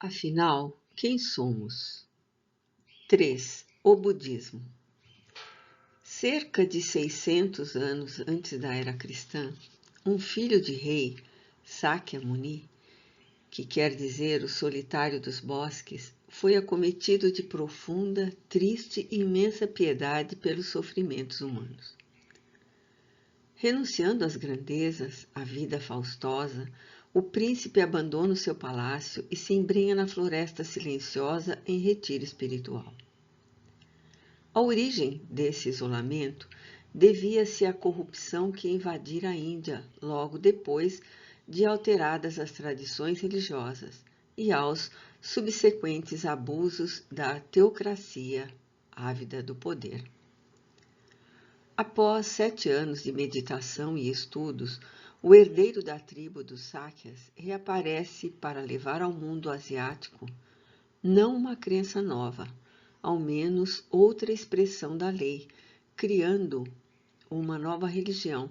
Afinal, quem somos? 3. O budismo. Cerca de 600 anos antes da era cristã, um filho de rei, Sakyamuni, que quer dizer o solitário dos bosques, foi acometido de profunda, triste e imensa piedade pelos sofrimentos humanos. Renunciando às grandezas, à vida faustosa, o príncipe abandona o seu palácio e se embrenha na floresta silenciosa em retiro espiritual. A origem desse isolamento devia-se à corrupção que invadira a Índia logo depois de alteradas as tradições religiosas e aos subsequentes abusos da teocracia ávida do poder. Após 7 anos de meditação e estudos, o herdeiro da tribo dos Sákyas reaparece para levar ao mundo asiático não uma crença nova, ao menos outra expressão da lei, criando uma nova religião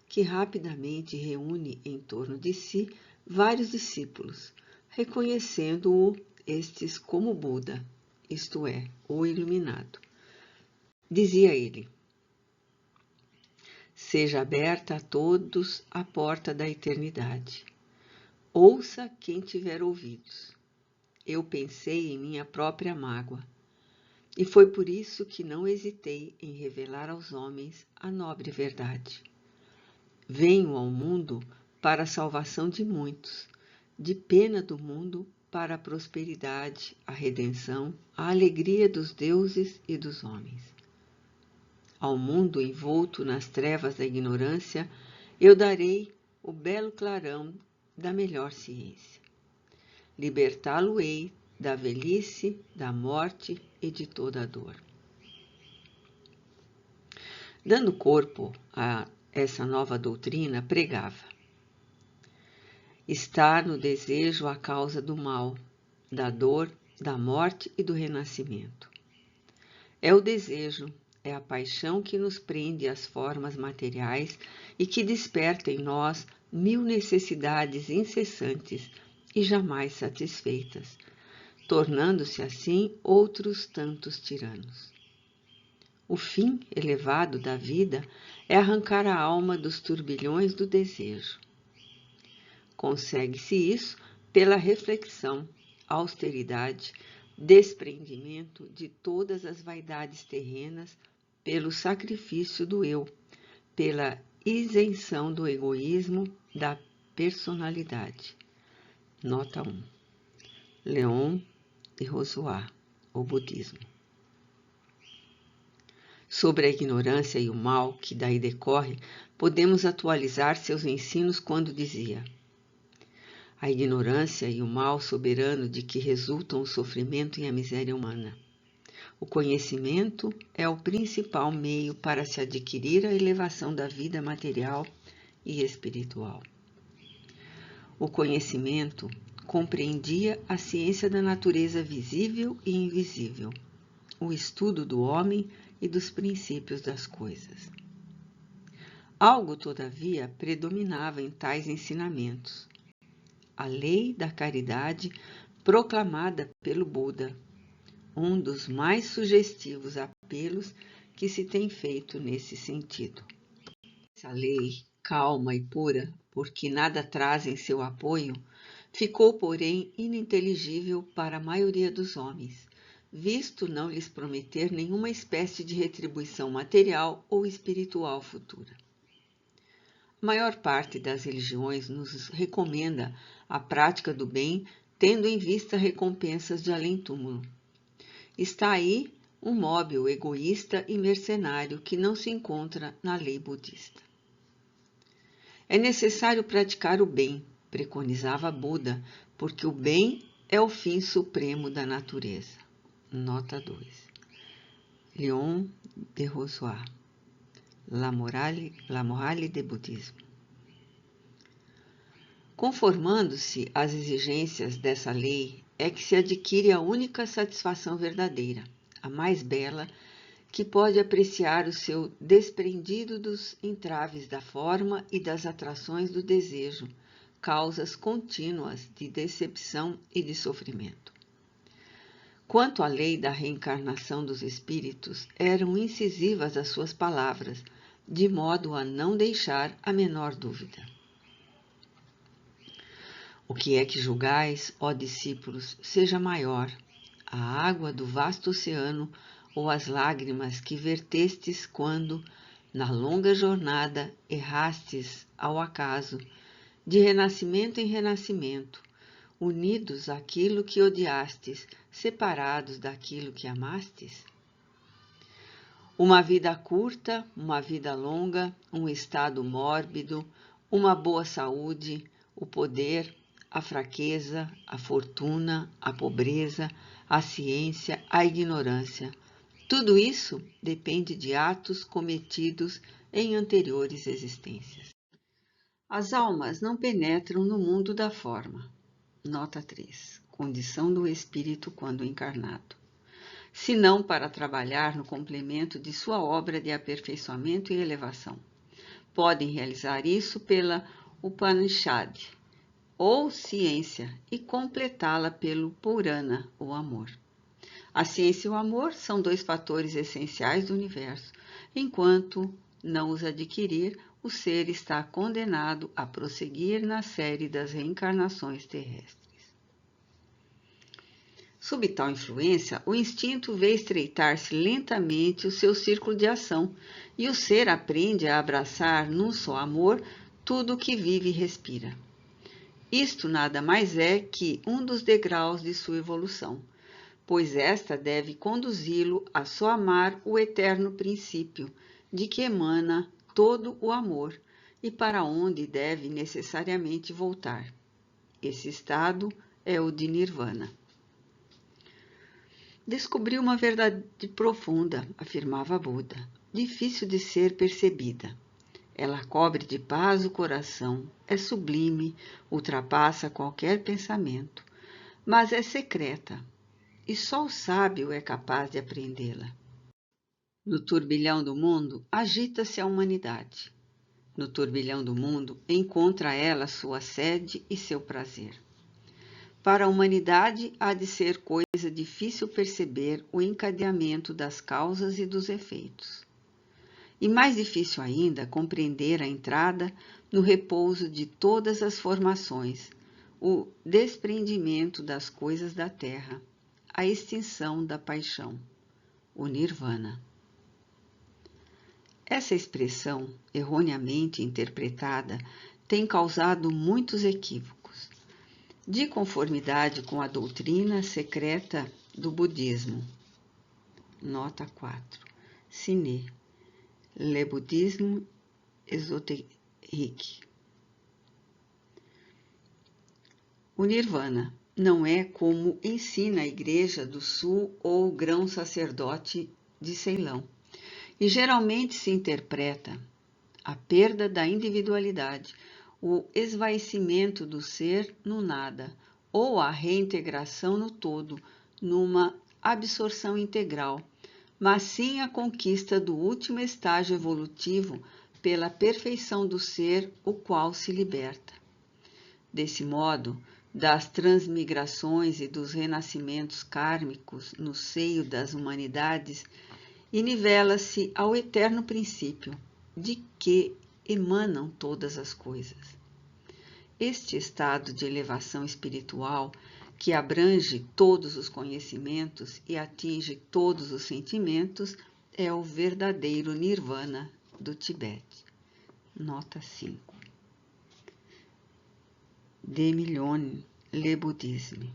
que rapidamente reúne em torno de si vários discípulos, reconhecendo-o estes como Buda, isto é, o iluminado. Dizia ele: seja aberta a todos a porta da eternidade. Ouça quem tiver ouvidos. Eu pensei em minha própria mágoa, e foi por isso que não hesitei em revelar aos homens a nobre verdade. Venho ao mundo para a salvação de muitos, de pena do mundo para a prosperidade, a redenção, a alegria dos deuses e dos homens. Ao mundo envolto nas trevas da ignorância, eu darei o belo clarão da melhor ciência. Libertá-lo-ei da velhice, da morte e de toda a dor. Dando corpo a essa nova doutrina, pregava: está no desejo a causa do mal, da dor, da morte e do renascimento. É o desejo, é a paixão que nos prende às formas materiais e que desperta em nós 1000 necessidades incessantes e jamais satisfeitas, tornando-se assim outros tantos tiranos. O fim elevado da vida é arrancar a alma dos turbilhões do desejo. Consegue-se isso pela reflexão, austeridade, desprendimento de todas as vaidades terrenas, pelo sacrifício do eu, pela isenção do egoísmo, da personalidade. Nota 1. Leon de Rousseau, o budismo. Sobre a ignorância e o mal que daí decorre, podemos atualizar seus ensinos quando dizia: a ignorância e o mal soberano de que resultam o sofrimento e a miséria humana. O conhecimento é o principal meio para se adquirir a elevação da vida material e espiritual. O conhecimento compreendia a ciência da natureza visível e invisível, o estudo do homem e dos princípios das coisas. Algo, todavia, predominava em tais ensinamentos: a lei da caridade proclamada pelo Buda, um dos mais sugestivos apelos que se tem feito nesse sentido. Essa lei, calma e pura, porque nada traz em seu apoio, ficou, porém, ininteligível para a maioria dos homens, visto não lhes prometer nenhuma espécie de retribuição material ou espiritual futura. A maior parte das religiões nos recomenda a prática do bem, tendo em vista recompensas de além-túmulo. Está aí um móvel egoísta e mercenário que não se encontra na lei budista. É necessário praticar o bem, preconizava Buda, porque o bem é o fim supremo da natureza. Nota 2. Leon de Rousseau, La morale de Budismo. Conformando-se às exigências dessa lei, é que se adquire a única satisfação verdadeira, a mais bela, que pode apreciar o seu desprendido dos entraves da forma e das atrações do desejo, causas contínuas de decepção e de sofrimento. Quanto à lei da reencarnação dos espíritos, eram incisivas as suas palavras, de modo a não deixar a menor dúvida. O que é que julgais, ó discípulos, seja maior, a água do vasto oceano ou as lágrimas que vertestes quando, na longa jornada, errastes ao acaso, de renascimento em renascimento, unidos àquilo que odiastes, separados daquilo que amastes? Uma vida curta, uma vida longa, um estado mórbido, uma boa saúde, o poder, a fraqueza, a fortuna, a pobreza, a ciência, a ignorância. Tudo isso depende de atos cometidos em anteriores existências. As almas não penetram no mundo da forma. Nota 3. Condição do espírito quando encarnado. Senão para trabalhar no complemento de sua obra de aperfeiçoamento e elevação. Podem realizar isso pela Upanishad, ou ciência, e completá-la pelo Purana, o amor. A ciência e o amor são dois fatores essenciais do universo. Enquanto não os adquirir, o ser está condenado a prosseguir na série das reencarnações terrestres. Sob tal influência, o instinto vê estreitar-se lentamente o seu círculo de ação, e o ser aprende a abraçar num só amor tudo o que vive e respira. Isto nada mais é que um dos degraus de sua evolução, pois esta deve conduzi-lo a só amar o eterno princípio, de que emana todo o amor, e para onde deve necessariamente voltar. Esse estado é o de Nirvana. Descobri uma verdade profunda, afirmava Buda, difícil de ser percebida. Ela cobre de paz o coração, é sublime, ultrapassa qualquer pensamento, mas é secreta, e só o sábio é capaz de apreendê-la. No turbilhão do mundo, agita-se a humanidade. No turbilhão do mundo, encontra ela sua sede e seu prazer. Para a humanidade, há de ser coisa difícil perceber o encadeamento das causas e dos efeitos. E mais difícil ainda compreender a entrada no repouso de todas as formações, o desprendimento das coisas da terra, a extinção da paixão, o Nirvana. Essa expressão, erroneamente interpretada, tem causado muitos equívocos. De conformidade com a doutrina secreta do budismo. Nota 4. Cine. Le Bouddhisme Ésotérique. O Nirvana não é como ensina a Igreja do Sul ou o grão-sacerdote de Ceilão, e geralmente se interpreta a perda da individualidade, o esvaecimento do ser no nada, ou a reintegração no todo, numa absorção integral, mas sim a conquista do último estágio evolutivo pela perfeição do ser, o qual se liberta. Desse modo, das transmigrações e dos renascimentos kármicos no seio das humanidades, e nivela-se ao eterno princípio, de que emanam todas as coisas. Este estado de elevação espiritual, que abrange todos os conhecimentos e atinge todos os sentimentos, é o verdadeiro Nirvana do Tibete. Nota 5. De Million, Le Bouddhisme.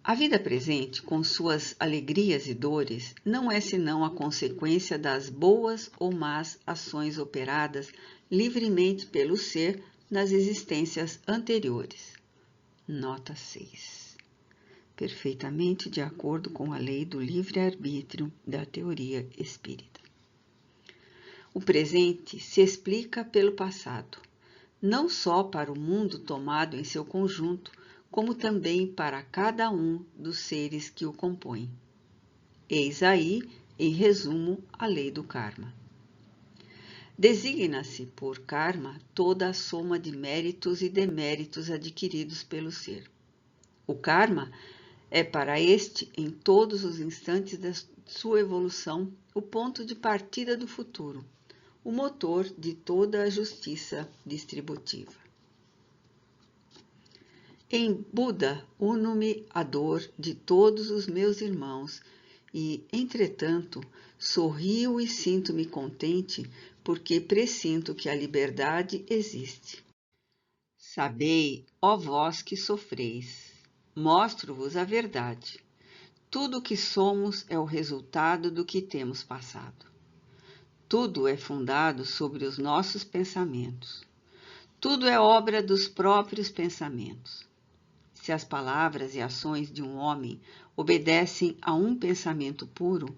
A vida presente, com suas alegrias e dores, não é senão a consequência das boas ou más ações operadas livremente pelo ser nas existências anteriores. Nota 6. Perfeitamente de acordo com a lei do livre-arbítrio da teoria espírita. O presente se explica pelo passado, não só para o mundo tomado em seu conjunto, como também para cada um dos seres que o compõem. Eis aí, em resumo, a lei do karma. Designa-se por karma toda a soma de méritos e deméritos adquiridos pelo ser. O karma é para este, em todos os instantes da sua evolução, o ponto de partida do futuro, o motor de toda a justiça distributiva. Em Buda, uno-me a dor de todos os meus irmãos e, entretanto, sorrio e sinto-me contente porque pressinto que a liberdade existe. Sabei, ó vós que sofreis, mostro-vos a verdade. Tudo o que somos é o resultado do que temos passado. Tudo é fundado sobre os nossos pensamentos. Tudo é obra dos próprios pensamentos. Se as palavras e ações de um homem obedecem a um pensamento puro,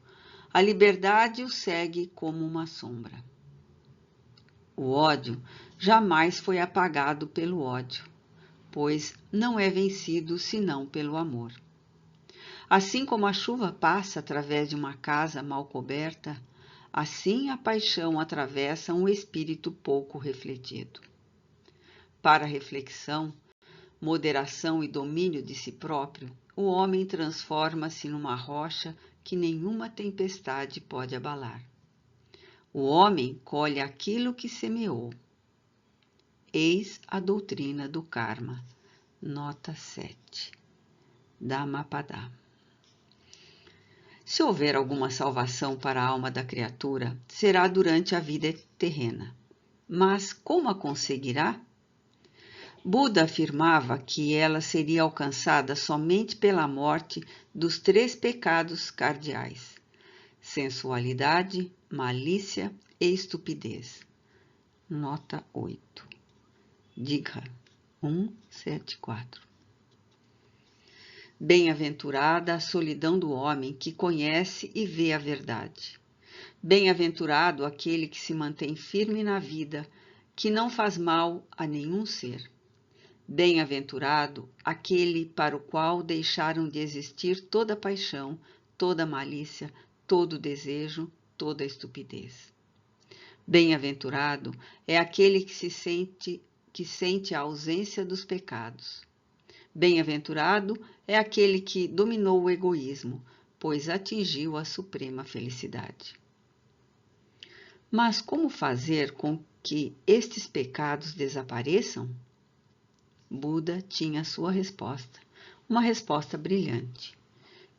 a liberdade o segue como uma sombra. O ódio jamais foi apagado pelo ódio, pois não é vencido senão pelo amor. Assim como a chuva passa através de uma casa mal coberta, assim a paixão atravessa um espírito pouco refletido. Para a reflexão, moderação e domínio de si próprio, o homem transforma-se numa rocha que nenhuma tempestade pode abalar. O homem colhe aquilo que semeou. Eis a doutrina do karma. Nota 7. Dhammapada. Se houver alguma salvação para a alma da criatura, será durante a vida terrena. Mas como a conseguirá? Buda afirmava que ela seria alcançada somente pela morte dos 3 pecados cardeais: sensualidade, malícia e estupidez. Nota 8. Digha 174. Bem-aventurada a solidão do homem que conhece e vê a verdade. Bem-aventurado aquele que se mantém firme na vida, que não faz mal a nenhum ser. Bem-aventurado aquele para o qual deixaram de existir toda paixão, toda malícia, todo desejo, toda estupidez. Bem-aventurado é aquele que sente a ausência dos pecados. Bem-aventurado é aquele que dominou o egoísmo, pois atingiu a suprema felicidade. Mas como fazer com que estes pecados desapareçam? Buda tinha sua resposta, uma resposta brilhante,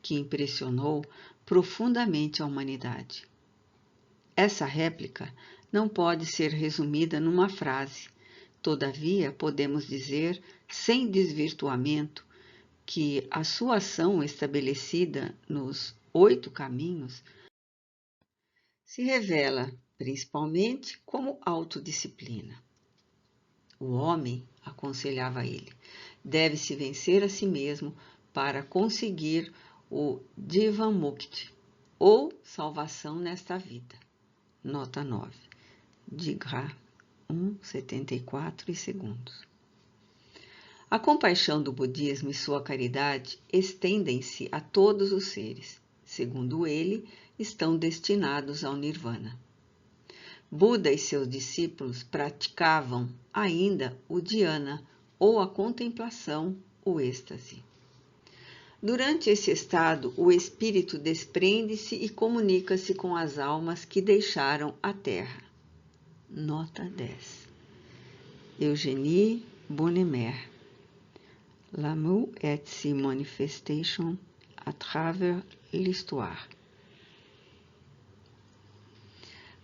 que impressionou profundamente a humanidade. Essa réplica não pode ser resumida numa frase, todavia podemos dizer, sem desvirtuamento, que a sua ação estabelecida nos 8 caminhos se revela principalmente como autodisciplina. O homem, aconselhava ele, deve se vencer a si mesmo para conseguir o Jivamukti, ou salvação nesta vida. Nota 9. Digha 1,74 e segundos. A compaixão do budismo e sua caridade estendem-se a todos os seres. Segundo ele, estão destinados ao nirvana. Buda e seus discípulos praticavam ainda o dhyana, ou a contemplação, o êxtase. Durante esse estado, o espírito desprende-se e comunica-se com as almas que deixaram a Terra. Nota 10. Eugénie Bonnemère. L'amour et ses manifestations à travers l'histoire.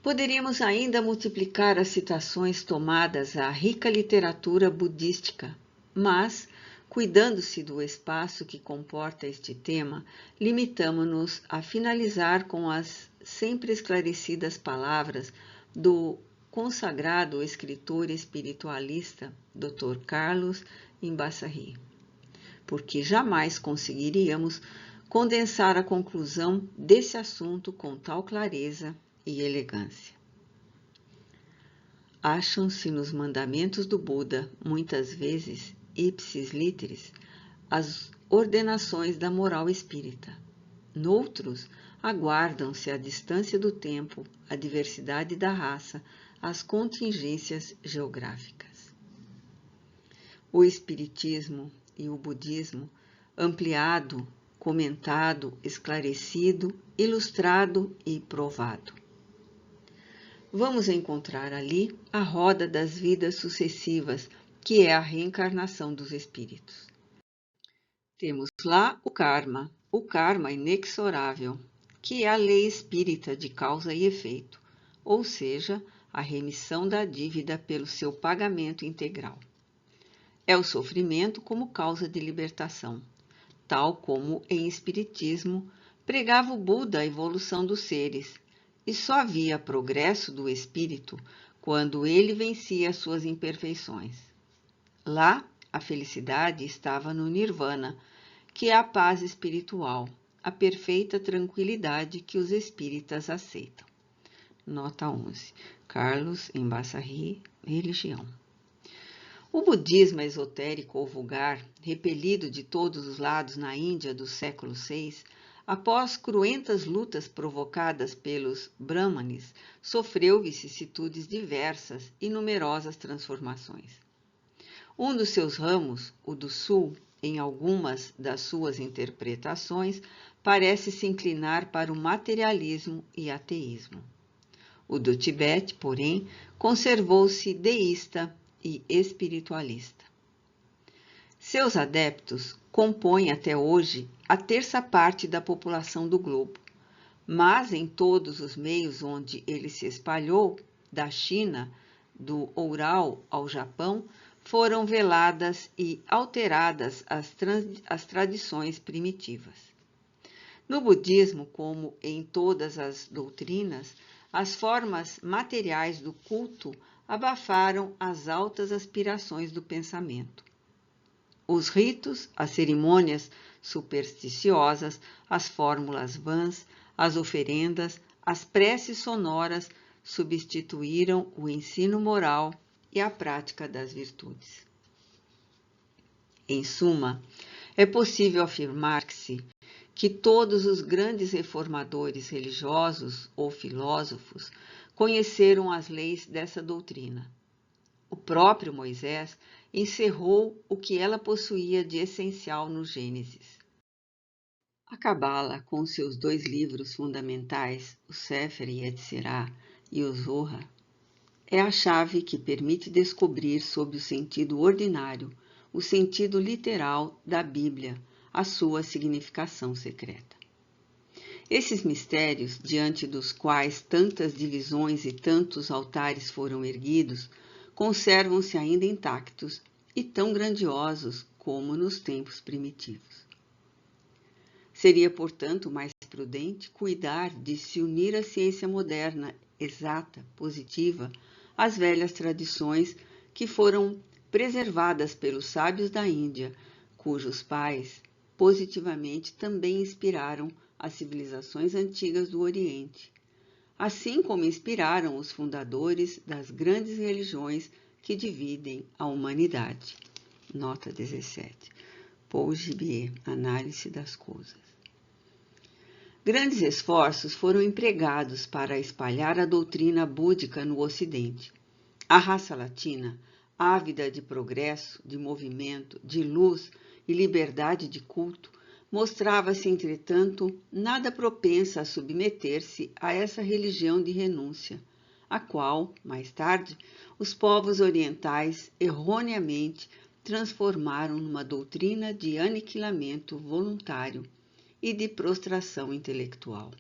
Poderíamos ainda multiplicar as citações tomadas à rica literatura budística, mas, cuidando-se do espaço que comporta este tema, limitamo-nos a finalizar com as sempre esclarecidas palavras do consagrado escritor espiritualista Dr. Carlos Imbassari, porque jamais conseguiríamos condensar a conclusão desse assunto com tal clareza e elegância. Acham-se nos mandamentos do Buda, muitas vezes, ipsis literis, as ordenações da moral espírita. Noutros, aguardam-se a distância do tempo, a diversidade da raça, às contingências geográficas. O Espiritismo e o Budismo, ampliado, comentado, esclarecido, ilustrado e provado. Vamos encontrar ali a roda das vidas sucessivas, que é a reencarnação dos espíritos. Temos lá o karma inexorável, que é a lei espírita de causa e efeito, ou seja, a remissão da dívida pelo seu pagamento integral. É o sofrimento como causa de libertação, tal como em Espiritismo pregava o Buda a evolução dos seres, e só havia progresso do espírito quando ele vencia suas imperfeições. Lá, a felicidade estava no Nirvana, que é a paz espiritual, a perfeita tranquilidade que os espíritas aceitam. Nota 11. Carlos Embassary, Religião. O budismo esotérico ou vulgar, repelido de todos os lados na Índia do século VI, após cruentas lutas provocadas pelos brahmanes, sofreu vicissitudes diversas e numerosas transformações. Um dos seus ramos, o do Sul, em algumas das suas interpretações, parece se inclinar para o materialismo e ateísmo. O do Tibete, porém, conservou-se deísta e espiritualista. Seus adeptos compõem até hoje a terça parte da população do globo, mas em todos os meios onde ele se espalhou, da China, do Oural ao Japão, foram veladas e alteradas as tradições primitivas. No budismo, como em todas as doutrinas, as formas materiais do culto abafaram as altas aspirações do pensamento. Os ritos, as cerimônias supersticiosas, as fórmulas vãs, as oferendas, as preces sonoras substituíram o ensino moral e a prática das virtudes. Em suma, é possível afirmar-se que todos os grandes reformadores religiosos ou filósofos conheceram as leis dessa doutrina. O próprio Moisés encerrou o que ela possuía de essencial no Gênesis. A Cabala, com seus 2 livros fundamentais, o Sefer Yetzirah e o Zohar, é a chave que permite descobrir sob o sentido ordinário, o sentido literal da Bíblia, a sua significação secreta. Esses mistérios, diante dos quais tantas divisões e tantos altares foram erguidos, conservam-se ainda intactos e tão grandiosos como nos tempos primitivos. Seria, portanto, mais prudente cuidar de se unir à ciência moderna, exata, positiva, às velhas tradições que foram preservadas pelos sábios da Índia, cujos pais, positivamente, também inspiraram as civilizações antigas do Oriente, assim como inspiraram os fundadores das grandes religiões que dividem a humanidade. Nota 17. Paul Gibier, Análise das Coisas. Grandes esforços foram empregados para espalhar a doutrina búdica no Ocidente. A raça latina, ávida de progresso, de movimento, de luz e liberdade de culto, mostrava-se, entretanto, nada propensa a submeter-se a essa religião de renúncia, a qual, mais tarde, os povos orientais erroneamente transformaram numa doutrina de aniquilamento voluntário e de prostração intelectual.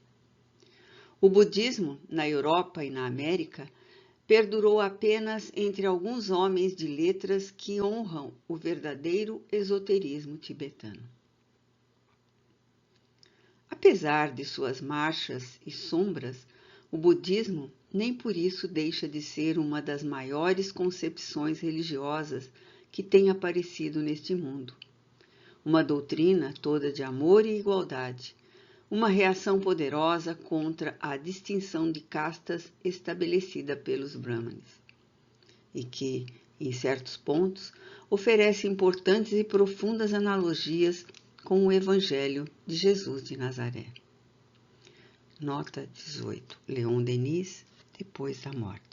O budismo, na Europa e na América, perdurou apenas entre alguns homens de letras que honram o verdadeiro esoterismo tibetano. Apesar de suas marchas e sombras, o budismo nem por isso deixa de ser uma das maiores concepções religiosas que tem aparecido neste mundo. Uma doutrina toda de amor e igualdade, uma reação poderosa contra a distinção de castas estabelecida pelos brahmanes, e que, em certos pontos, oferece importantes e profundas analogias com o Evangelho de Jesus de Nazaré. Nota 18. Leon Denis, Depois da Morte.